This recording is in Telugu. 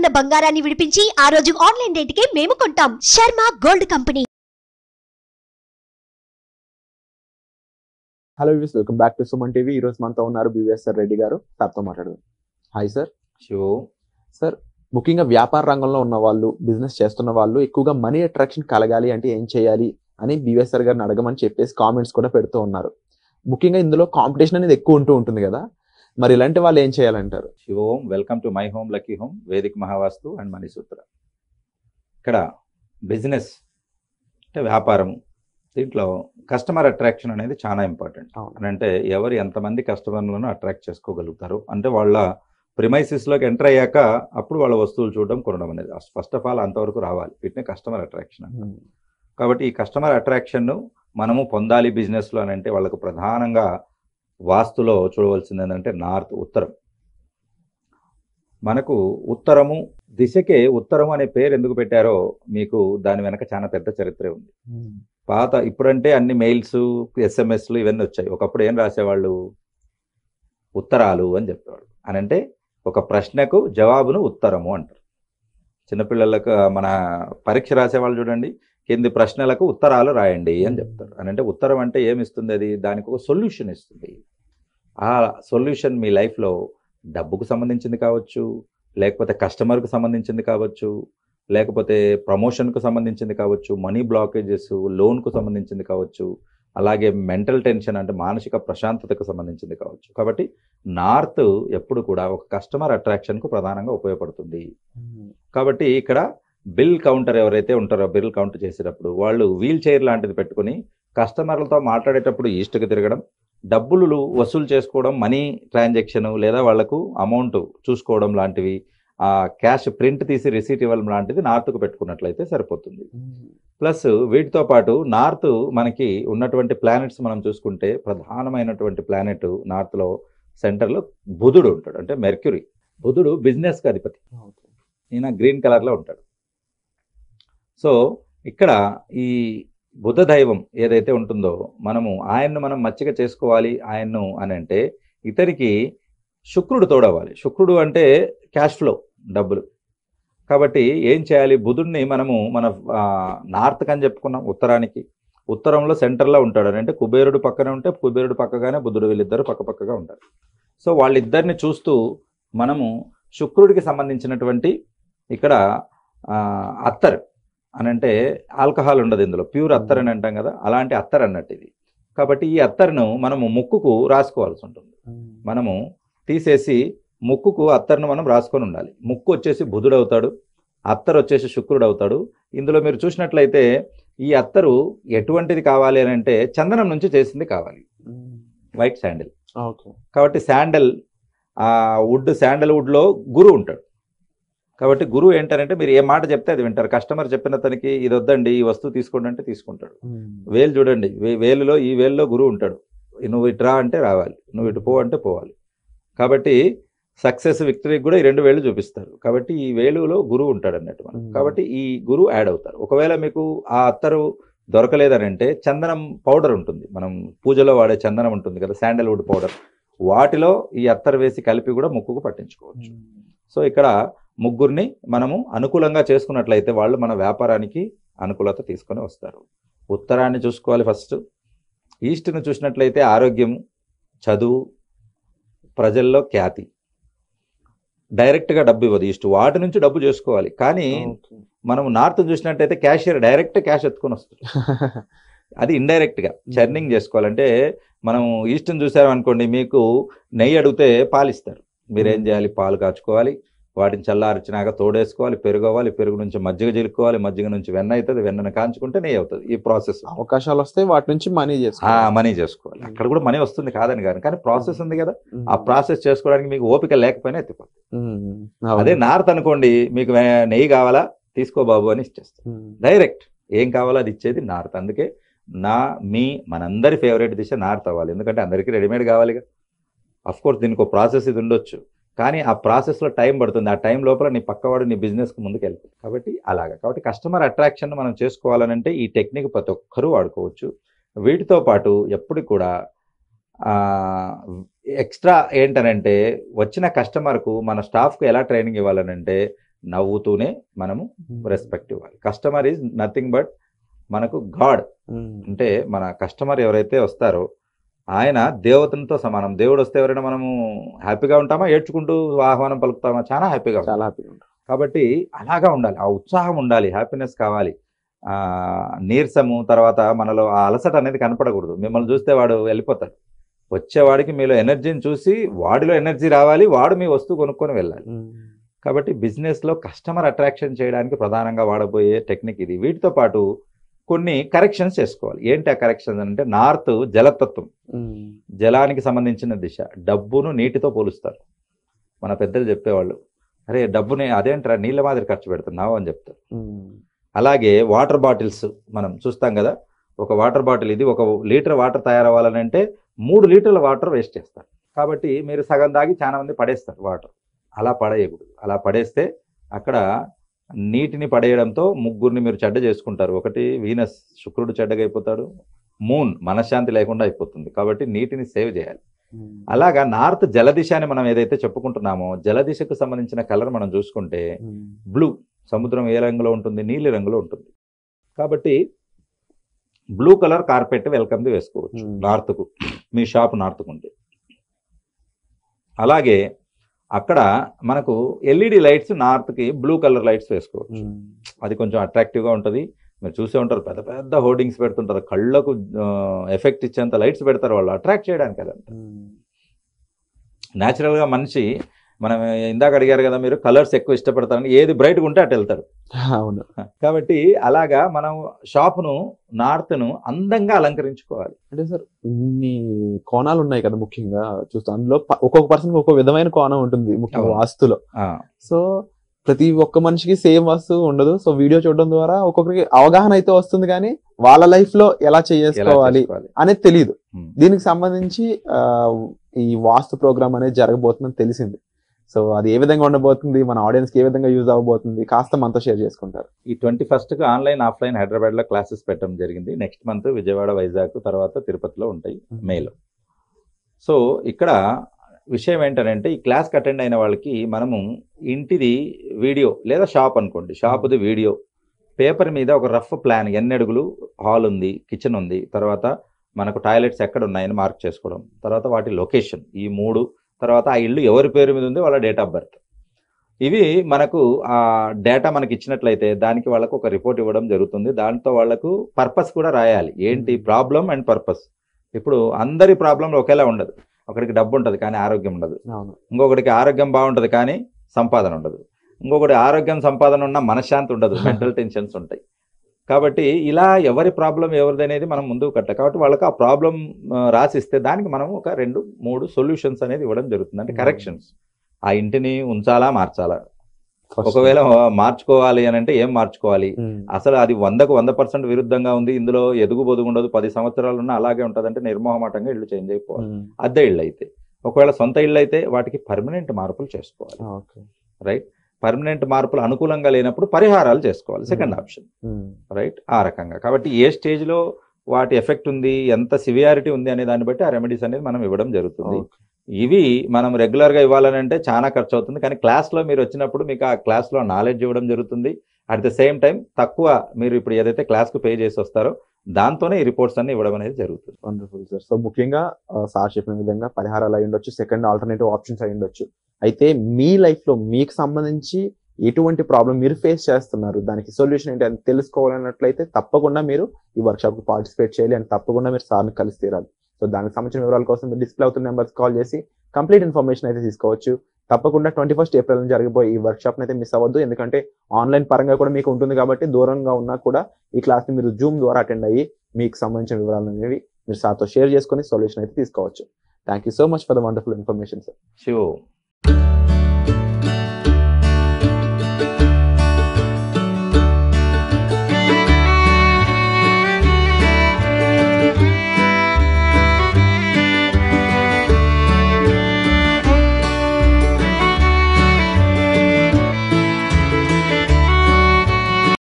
గ్రాముల బంగారాన్ని విడిపించి ఆ రోజు ఆన్లైన్ రేటుకే మేము కొంటాం. Sharma gold company. Hello views, welcome back to Suman TV. ఈ రోజు మనతో ఉన్నారు BVSR రెడ్డి గారు. సార్తో మాట్లాడదాం. Hi sir. సార్, ముఖ్యంగా వ్యాపార రంగంలో ఉన్న వాళ్ళు, బిజినెస్ చేస్తున్న వాళ్ళు ఎక్కువగా మనీ అట్రాక్షన్ కలగాలి అంటే ఏం చేయాలి అని BVSR గారిని అడగమని చెప్పేసి కామెంట్స్ కూడా పెడుతూ ఉన్నారు. ముఖ్యంగా ఇందులో కాంపిటీషన్ అనేది ఎక్కువ ఉంటుంది కదా, మరి ఇలాంటి వాళ్ళు ఏం చేయాలంటారు? Shivom, welcome to my home lucky home, Vedic Mahavastu and money sutra. ఇక్కడ బిజినెస్ అంటే వ్యాపారం, దీంట్లో కస్టమర్ అట్రాక్షన్ అనేది చాలా ఇంపార్టెంట్. అంటే ఎవరు ఎంతమంది కస్టమర్లను అట్రాక్ట్ చేసుకోగలుగుతారు అంటే వాళ్ళ ప్రిమైసిస్లోకి ఎంటర్ అయ్యాక అప్పుడు వాళ్ళ వస్తువులు చూడడం, కొనడం అనేది ఫస్ట్ ఆఫ్ ఆల్ అంతవరకు రావాలి. వీటిని కస్టమర్ అట్రాక్షన్ అంటారు. కాబట్టి ఈ కస్టమర్ అట్రాక్షన్ను మనము పొందాలి బిజినెస్లో అని అంటే వాళ్ళకు ప్రధానంగా వాస్తులో చూడవలసింది ఏంటంటే నార్త్, ఉత్తరం. మనకు ఉత్తరము దిశకే ఉత్తరం అనే పేరు ఎందుకు పెట్టారో మీకు దాని వెనక చాలా పెద్ద చరిత్రే ఉంది. పాత ఇప్పుడంటే అన్ని మెయిల్స్, SMS-లు ఇవన్నీ వచ్చాయి. ఒకప్పుడు ఏం రాసేవాళ్ళు? ఉత్తరాలు అని చెప్పేవాళ్ళు. అని అంటే ఒక ప్రశ్నకు జవాబును ఉత్తరము అంటారు. చిన్నపిల్లలకు మన పరీక్ష రాసేవాళ్ళు చూడండి, కింది ప్రశ్నలకు ఉత్తరాలు రాయండి అని చెప్తారు. అని అంటే ఉత్తరం అంటే ఏమిస్తుంది? అది దానికి ఒక సొల్యూషన్ ఇస్తుంది. ఆ సొల్యూషన్ మీ లైఫ్లో డబ్బుకు సంబంధించింది కావచ్చు, లేకపోతే కస్టమర్కు సంబంధించింది కావచ్చు, లేకపోతే ప్రమోషన్కు సంబంధించింది కావచ్చు, మనీ బ్లాకేజెస్, లోన్కు సంబంధించింది కావచ్చు, అలాగే మెంటల్ టెన్షన్ అంటే మానసిక ప్రశాంతతకు సంబంధించింది కావచ్చు. కాబట్టి నార్త్ ఎప్పుడు కూడా ఒక కస్టమర్ అట్రాక్షన్కు ప్రధానంగా ఉపయోగపడుతుంది. కాబట్టి ఇక్కడ బిల్ కౌంటర్ ఎవరైతే ఉంటారో, బిల్ కౌంటర్ చేసేటప్పుడు వాళ్ళు వీల్ చైర్ లాంటిది పెట్టుకుని కస్టమర్లతో మాట్లాడేటప్పుడు ఈస్ట్కి తిరగడం, డబ్బులు వసూలు చేసుకోవడం, మనీ ట్రాన్సాక్షన్ లేదా వాళ్లకు అమౌంట్ చూసుకోవడం లాంటివి, ఆ క్యాష్ ప్రింట్ తీసి రిసీట్ ఇవ్వడం లాంటిది నార్త్కు పెట్టుకున్నట్లయితే సరిపోతుంది. ప్లస్ వీటితో పాటు నార్త్ మనకి ఉన్నటువంటి ప్లానెట్స్ మనం చూసుకుంటే ప్రధానమైనటువంటి ప్లానెట్ నార్త్లో సెంటర్లో బుధుడు ఉంటాడు. అంటే మెర్క్యూరీ. బుధుడు బిజినెస్కి అధిపతి. ఈయన గ్రీన్ కలర్లో ఉంటాడు. సో ఇక్కడ ఈ బుధ దైవం ఏదైతే ఉంటుందో మనము ఆయన్ను మనం మచ్చిక చేసుకోవాలి ఆయన్ను అని అంటే ఇతనికి శుక్రుడు తోడవాలి. శుక్రుడు అంటే క్యాష్ ఫ్లో, డబ్బులు. కాబట్టి ఏం చేయాలి? బుధుడిని మనము మన నార్త్ అని చెప్పుకున్నాం, ఉత్తరానికి. ఉత్తరంలో సెంటర్లో ఉంటాడు. అంటే కుబేరుడు పక్కనే ఉంటే కుబేరుడు పక్కగానే బుధుడు, వీళ్ళిద్దరు పక్కపక్కగా ఉంటారు. సో వాళ్ళిద్దరిని చూస్తూ మనము శుక్రుడికి సంబంధించినటువంటి ఇక్కడ అత్తర్ అని అంటే ఆల్కహాల్ ఉండదు ఇందులో, ప్యూర్ అత్తర్ అని అంటాం కదా, అలాంటి అత్తర్ అన్నట్టు ఇది. కాబట్టి ఈ అత్తర్ను మనము ముక్కుకు రాసుకోవాల్సి ఉంటుంది. మనము తీసేసి ముక్కుకు అత్తర్ను మనం రాసుకొని ఉండాలి. ముక్కు వచ్చేసి బుధుడు అవుతాడు, అత్తర్ వచ్చేసి శుక్రుడు అవుతాడు. ఇందులో మీరు చూసినట్లయితే ఈ అత్తరు ఎటువంటిది కావాలి అని అంటే చందనం నుంచి చేసింది కావాలి, వైట్ శాండిల్. కాబట్టి శాండల్ శాండల్వుడ్లో గురువు ఉంటాడు. కాబట్టి గురువు ఏంటంటే మీరు ఏ మాట చెప్తే అది వింటారు. కస్టమర్ చెప్పిన తనకి ఇది వద్దండి, ఈ వస్తువు తీసుకోండి అంటే తీసుకుంటాడు. వేలు చూడండి, వేలులో ఈ వేలులో గురువు ఉంటాడు. నువ్వు ఇటు రా అంటే రావాలి, నువ్వు ఇటు పో అంటే పోవాలి. కాబట్టి సక్సెస్, విక్టరీకి కూడా ఈ 2 వేలు చూపిస్తారు. కాబట్టి ఈ వేలులో గురువు ఉంటాడు అన్నట్టు మనం. కాబట్టి ఈ గురువు యాడ్ అవుతారు. ఒకవేళ మీకు ఆ అత్తరు దొరకలేదని అంటే చందనం పౌడర్ ఉంటుంది, మనం పూజలో వాడే చందనం ఉంటుంది కదా, శాండల్వుడ్ పౌడర్, వాటిలో ఈ అత్తరు వేసి కలిపి కూడా ముక్కుకు పట్టించుకోవచ్చు. సో ఇక్కడ ముగ్గురిని మనము అనుకూలంగా చేసుకున్నట్లయితే వాళ్ళు మన వ్యాపారానికి అనుకూలత తీసుకొని వస్తారు. ఉత్తరాన్ని చూసుకోవాలి ఫస్ట్. ఈస్ట్ను చూసినట్లయితే ఆరోగ్యం, చదువు, ప్రజల్లో ఖ్యాతి. డైరెక్ట్గా డబ్బు ఇవ్వదు ఈస్ట్, వాటి నుంచి డబ్బు చేసుకోవాలి. కానీ మనం నార్త్ చూసినట్టయితే క్యాషియర్ డైరెక్ట్ క్యాష్ ఎత్తుకొని వస్తుంది. అది ఇండైరెక్ట్గా చర్నింగ్ చేసుకోవాలంటే మనం ఈస్ట్ని చూసారు అనుకోండి, మీకు నెయ్యి అడిగితే పాలు ఇస్తారు. మీరేం చేయాలి? పాలు కాచుకోవాలి, వాటిని చల్లార్చినాక తోడేసుకోవాలి, పెరుగవాలి, పెరుగు నుంచి మజ్జిగ చిలుకోవాలి, మజ్జిగ నుంచి వెన్న అవుతుంది, వెన్నను కాంచుకుంటే నెయ్యి అవుతుంది. ఈ ప్రాసెస్. అవకాశాలు వస్తే వాటి నుంచి మనీ చేసుకోవాలి. అక్కడ కూడా మనీ వస్తుంది కాదని కాదు, కానీ ప్రాసెస్ ఉంది కదా, ఆ ప్రాసెస్ చేసుకోవడానికి మీకు ఓపిక లేకపోయినా ఎత్తిపోతుంది. అదే నార్త్ అనుకోండి, మీకు నెయ్యి కావాలా తీసుకో బాబు అని ఇచ్చేస్తారు డైరెక్ట్. ఏం కావాలో అది ఇచ్చేది నార్త్. అందుకే మనందరి ఫేవరెట్ దిశ నార్త్ అవ్వాలి. ఎందుకంటే అందరికీ రెడీమేడ్ కావాలిగా. అఫ్కోర్స్ దీనికి ఒక ప్రాసెస్ ఇది ఉండొచ్చు, కానీ ఆ ప్రాసెస్లో టైం పడుతుంది. ఆ టైం లోపల నీ పక్కవాడు నీ బిజినెస్కి ముందుకు వెళ్తుంది. కాబట్టి అలాగా. కాబట్టి కస్టమర్ అట్రాక్షన్ మనం చేసుకోవాలనంటే ఈ టెక్నిక్ ప్రతి ఒక్కరూ వాడుకోవచ్చు. వీటితో పాటు ఎప్పుడు కూడా ఎక్స్ట్రా ఏంటనంటే వచ్చిన కస్టమర్కు మన స్టాఫ్కు ఎలా ట్రైనింగ్ ఇవ్వాలనంటే నవ్వుతూనే మనము రెస్పెక్ట్ ఇవ్వాలి. కస్టమర్ ఈజ్ నథింగ్ బట్ మనకు గాడ్. అంటే మన కస్టమర్ ఎవరైతే వస్తారో ఆయన దేవతలతో సమానం. దేవుడు వస్తే ఎవరైనా మనము హ్యాపీగా ఉంటామా, ఏడ్చుకుంటూ ఆహ్వానం పలుకుతామా? చాలా హ్యాపీగా ఉంటాం. కాబట్టి అలాగా ఉండాలి, ఆ ఉత్సాహం ఉండాలి, హ్యాపీనెస్ కావాలి. నీరసము తర్వాత మనలో ఆ అలసట అనేది కనపడకూడదు. మిమ్మల్ని చూస్తే వాడు వెళ్ళిపోతాడు. వచ్చేవాడికి మీలో ఎనర్జీని చూసి వాడిలో ఎనర్జీ రావాలి, వాడు మీ వస్తువు కొనుక్కొని వెళ్ళాలి. కాబట్టి బిజినెస్లో కస్టమర్ అట్రాక్షన్ చేయడానికి ప్రధానంగా వాడబోయే టెక్నిక్ ఇది. వీటితో పాటు కొన్ని కరెక్షన్స్ చేసుకోవాలి. ఏంటి ఆ కరెక్షన్స్ అంటే, నార్త్ జలతత్వం, జలానికి సంబంధించిన దిశ. డబ్బును నీటితో పోలుస్తారు. మన పెద్దలు చెప్పేవాళ్ళు, అరే డబ్బుని అదేంట్రా నీళ్ళ మాదిరి ఖర్చు పెడుతున్నావు అని చెప్తారు. అలాగే వాటర్ బాటిల్స్ మనం చూస్తాం కదా, ఒక వాటర్ బాటిల్ ఇది 1 లీటర్ వాటర్ తయారవ్వాలని అంటే 3 లీటర్ల వాటర్ వేస్ట్ చేస్తారు. కాబట్టి మీరు సగం దాగి చాలా మంది పడేస్తారు వాటర్. అలా పడేయకూడదు. అలా పడేస్తే అక్కడ నీటిని పడేయడంతో ముగ్గురిని మీరు చెడ్డ చేసుకుంటారు. ఒకటి వీనస్, శుక్రుడు చెడ్డగా అయిపోతాడు. మూన్ మనశ్శాంతి లేకుండా అయిపోతుంది. కాబట్టి నీటిని సేవ్ చేయాలి. అలాగా నార్త్ జలదిశ అని మనం ఏదైతే చెప్పుకుంటున్నామో, జలదిశకు సంబంధించిన కలర్ మనం చూసుకుంటే బ్లూ. సముద్రం ఏ రంగులో ఉంటుంది? నీలి రంగులో ఉంటుంది. కాబట్టి బ్లూ కలర్ కార్పెట్ వెల్కమ్ది వేసుకోవచ్చు నార్త్కు. మీ షాప్ నార్త్కు ఉంటే. అలాగే అక్కడ మనకు ఎల్ఈడి లైట్స్ నార్త్కి బ్లూ కలర్ లైట్స్ వేసుకోవచ్చు. అది కొంచెం అట్రాక్టివ్గా ఉంటుంది. మీరు చూసే ఉంటారు, పెద్ద పెద్ద హోర్డింగ్స్ పెడుతుంటారు, కళ్ళకు ఎఫెక్ట్ ఇచ్చేంత లైట్స్ పెడతారు వాళ్ళు అట్రాక్ట్ చేయడానికి. అదంతా న్యాచురల్గా మనిషి, మనం ఇందాక అడిగారు కదా మీరు, కలర్స్ ఎక్కువ ఇష్టపడతారని, ఏది బ్రైట్గా ఉంటే అటు వెళ్తారు. అవును. కాబట్టి అలాగా మనం షాప్ను నార్త్ను అందంగా అలంకరించుకోవాలి. అంటే సార్ ఇన్ని కోణాలు ఉన్నాయి కదా, ముఖ్యంగా చూస్తాం అందులో ఒక్కొక్క పర్సన్ ఒక్కొక్క విధమైన కోణం ఉంటుంది ముఖ్యంగా వాస్తులో. సో ప్రతి ఒక్క మనిషికి సేమ్ వస్తువు ఉండదు. సో వీడియో చూడడం ద్వారా ఒక్కొక్కరికి అవగాహన అయితే వస్తుంది, కానీ వాళ్ళ లైఫ్ లో ఎలా చేసుకోవాలి అనేది తెలియదు. దీనికి సంబంధించి ఈ వాస్తు ప్రోగ్రామ్ అనేది జరగబోతుందని తెలిసింది. సో అది ఏ విధంగా ఉండబోతుంది, మన ఆడియన్స్ కి ఏ విధంగా యూజ్ అవ్వబోతుంది, కాస్త మనతో షేర్ చేసుకుంటారు. ఈ 21st ఆన్లైన్ ఆఫ్లైన్ హైదరాబాద్ లో క్లాసెస్ పెట్టడం జరిగింది. నెక్స్ట్ మంత్ విజయవాడ, వైజాగ్, తర్వాత తిరుపతిలో ఉంటాయి మేలో. సో ఇక్కడ విషయం ఏంటంటే, ఈ క్లాస్కి అటెండ్ అయిన వాళ్ళకి మనము ఇంటిది వీడియో లేదా షాప్ అనుకోండి, షాప్ది వీడియో పేపర్ మీద ఒక రఫ్ ప్లాన్, ఎన్ని అడుగులు హాల్ ఉంది, కిచెన్ ఉంది, తర్వాత మనకు టాయిలెట్స్ ఎక్కడ ఉన్నాయని మార్క్ చేసుకోవడం, తర్వాత వాటి లొకేషన్, ఈ 3, తర్వాత ఆ ఇల్లు ఎవరి పేరు మీద ఉంది, వాళ్ళ డేట్ ఆఫ్ బర్త్. ఇవి మనకు ఆ డేటా మనకి ఇచ్చినట్లయితే దానికి వాళ్ళకు ఒక రిపోర్ట్ ఇవ్వడం జరుగుతుంది. దాంతో వాళ్ళకు పర్పస్ కూడా రాయాలి, ఏంటి ప్రాబ్లం అండ్ పర్పస్. ఇప్పుడు అందరి ప్రాబ్లంలు ఒకేలా ఉండదు. ఒకరికి డబ్బు ఉంటుంది కానీ ఆరోగ్యం ఉండదు, ఇంకొకటికి ఆరోగ్యం బాగుంటుంది కానీ సంపాదన ఉండదు, ఇంకొకటి ఆరోగ్యం సంపాదన ఉన్న మనశ్శాంతి ఉండదు, మెంటల్ టెన్షన్స్ ఉంటాయి. కాబట్టి ఇలా ఎవరి ప్రాబ్లం ఎవరిది అనేది మనం ముందుకు కట్టాలి. కాబట్టి వాళ్ళకి ఆ ప్రాబ్లం రాసిస్తే దానికి మనం ఒక 2-3 సొల్యూషన్స్ అనేది ఇవ్వడం జరుగుతుంది. అంటే కరెక్షన్స్, ఆ ఇంటిని ఉంచాలా మార్చాలా, ఒకవేళ మార్చుకోవాలి అని అంటే ఏం మార్చుకోవాలి, అసలు అది 100% విరుద్ధంగా ఉంది, ఇందులో ఎదుగు బొదుగు ఉండదు, 10 సంవత్సరాలు ఉన్నా అలాగే ఉంటుంది అంటే నిర్మోహమాటంగా ఇల్లు చేంజ్ అయిపోవాలి. అద్దె ఇళ్ళు అయితే, ఒకవేళ సొంత ఇళ్ళు అయితే వాటికి పర్మనెంట్ మార్పులు చేసుకోవాలి. రైట్, పర్మనెంట్ మార్పులు అనుకూలంగా లేనప్పుడు పరిహారాలు చేసుకోవాలి, సెకండ్ ఆప్షన్. రైట్, ఆ రకంగా. కాబట్టి ఏ స్టేజ్లో వాటి ఎఫెక్ట్ ఉంది, ఎంత సివియారిటీ ఉంది అనే దాన్ని బట్టి ఆ రెమెడీస్ అనేది మనం ఇవ్వడం జరుగుతుంది. ఇవి మనం రెగ్యులర్గా ఇవ్వాలని అంటే చాలా ఖర్చు అవుతుంది, కానీ క్లాస్లో మీరు వచ్చినప్పుడు మీకు ఆ క్లాస్లో నాలెడ్జ్ ఇవ్వడం జరుగుతుంది. అట్ ద సేమ్ టైం తక్కువ మీరు ఇప్పుడు ఏదైతే క్లాస్కు పే చేసి వస్తారో దాంతోనే ఈ రిపోర్ట్స్ అన్ని ఇవ్వడం అనేది జరుగుతుంది. Wonderful sir. సో ముఖ్యంగా సార్ చెప్పిన విధంగా పరిహారాలు అయి ఉండొచ్చు, సెకండ్ ఆల్టర్నేటివ్ ఆప్షన్స్ అయి ఉండొచ్చు. అయితే మీ లైఫ్లో మీకు సంబంధించి ఎటువంటి ప్రాబ్లం మీరు ఫేస్ చేస్తున్నారు, దానికి సొల్యూషన్ ఏంటి అని తెలుసుకోవాలన్నట్లయితే తప్పకుండా మీరు ఈ వర్క్షాప్కి పార్టిసిపేట్ చేయాలి, అండ్ తప్పకుండా మీరు సార్ని కలిసి తీరాలి. సో దానికి సంబంధించిన వివరాల కోసం మీరు డిస్ప్లే అవుతున్న నెంబర్స్ కాల్ చేసి కంప్లీట్ ఇన్ఫర్మేషన్ అయితే తీసుకోవచ్చు. తప్పకుండా 21st ఏప్రిల్ జరగబోయే ఈ వర్క్షాప్ని అయితే మిస్ అవ్వద్దు, ఎందుకంటే ఆన్లైన్ పరంగా కూడా మీకు ఉంటుంది కాబట్టి దూరంగా ఉన్నా కూడా ఈ క్లాస్ని మీరు జూమ్ ద్వారా అటెండ్ అయ్యి మీకు సంబంధించిన వివరాలు అనేవి మీరు సార్తో షేర్ చేసుకొని సొల్యూషన్ అయితే తీసుకోవచ్చు. Thank you so much for the wonderful information sir. Sure.